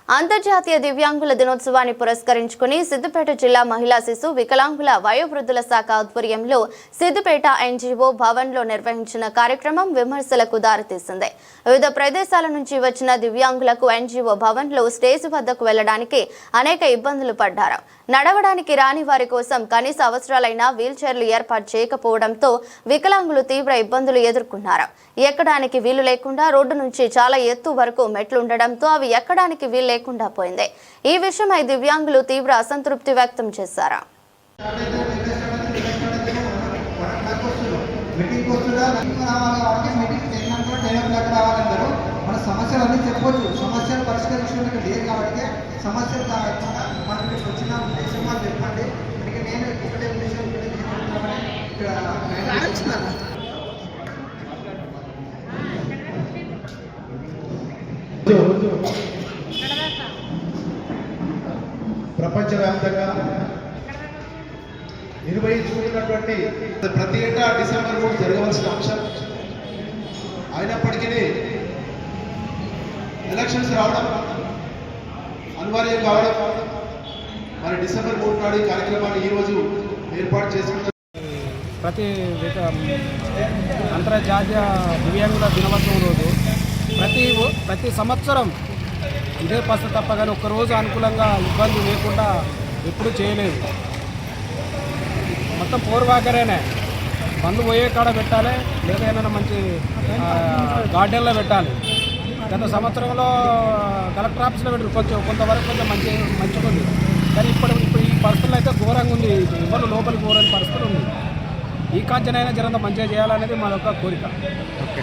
అంతర్జాతీయ దివ్యాంగుల దినోత్సవాన్ని పురస్కరించుకుని సిద్దిపేట జిల్లా మహిళా శిశు వికలాంగుల వయోవృద్ధుల శాఖ ఆధ్వర్యంలో సిద్దిపేట ఎన్జీఓ భవన్లో నిర్వహించిన కార్యక్రమం విమర్శలకు దారితీసింది. వివిధ ప్రదేశాల నుంచి వచ్చిన దివ్యాంగులకు ఎన్జీఓ భవన్లో స్టేజ్ వద్దకు వెళ్లడానికి అనేక ఇబ్బందులు పడ్డారు. నడవడానికి రాని వారి కోసం కనీస అవసరాలైన వీల్ చైర్లు ఏర్పాటు చేయకపోవడంతో వికలాంగులు తీవ్ర ఇబ్బందులు ఎదుర్కొన్నారు. ఎక్కడానికి వీలు లేకుండా రోడ్డు నుంచి చాలా ఎత్తు వరకు మెట్లుండడంతో అవి ఎక్కడానికి వీలు లేకుండా పోయింది. ఈ విషయమై దివ్యాంగులు తీవ్ర అసంతృప్తి వ్యక్తం చేశారు. ప్రపంచవ్యాప్తంగా నిర్వహించుకున్నటువంటి ప్రతి ఏటా డిసెంబర్ 3 జరగవలసిన అంశం అయినప్పటికీ ఎలక్షన్స్ రావడం అనివార్యం కావడం మరి డిసెంబర్ 3 నాడు ఈ కార్యక్రమాన్ని ఈరోజు ఏర్పాటు చేసుకున్నారు. అంతర్జాతీయ దివ్యాంగుల దినోత్సవం రోజు ప్రతి సంవత్సరం ఇదే పరిస్థితి తప్ప కానీ ఒక్కరోజు అనుకూలంగా ఇబ్బంది లేకుండా ఎప్పుడు చేయలేదు. మొత్తం పూర్వాకరేనే బండ్లు పోయే కాడ పెట్టాలి, లేదా ఏమైనా మంచి గార్డెన్లో పెట్టాలి. గత సంవత్సరంలో కలెక్టర్ ఆఫీస్లో పెట్టారు, కొంతవరకు మంచిగా ఉంది. కానీ ఇప్పుడు ఈ పరిస్థితులు అయితే ఘోరంగా ఉంది. ఇబ్బంది లోపలికి ఘోరని పరిస్థితులు ఉంది. ఈ కాంచనైనా జరంత మంచిగా చేయాలనేది మా యొక్క కోరిక.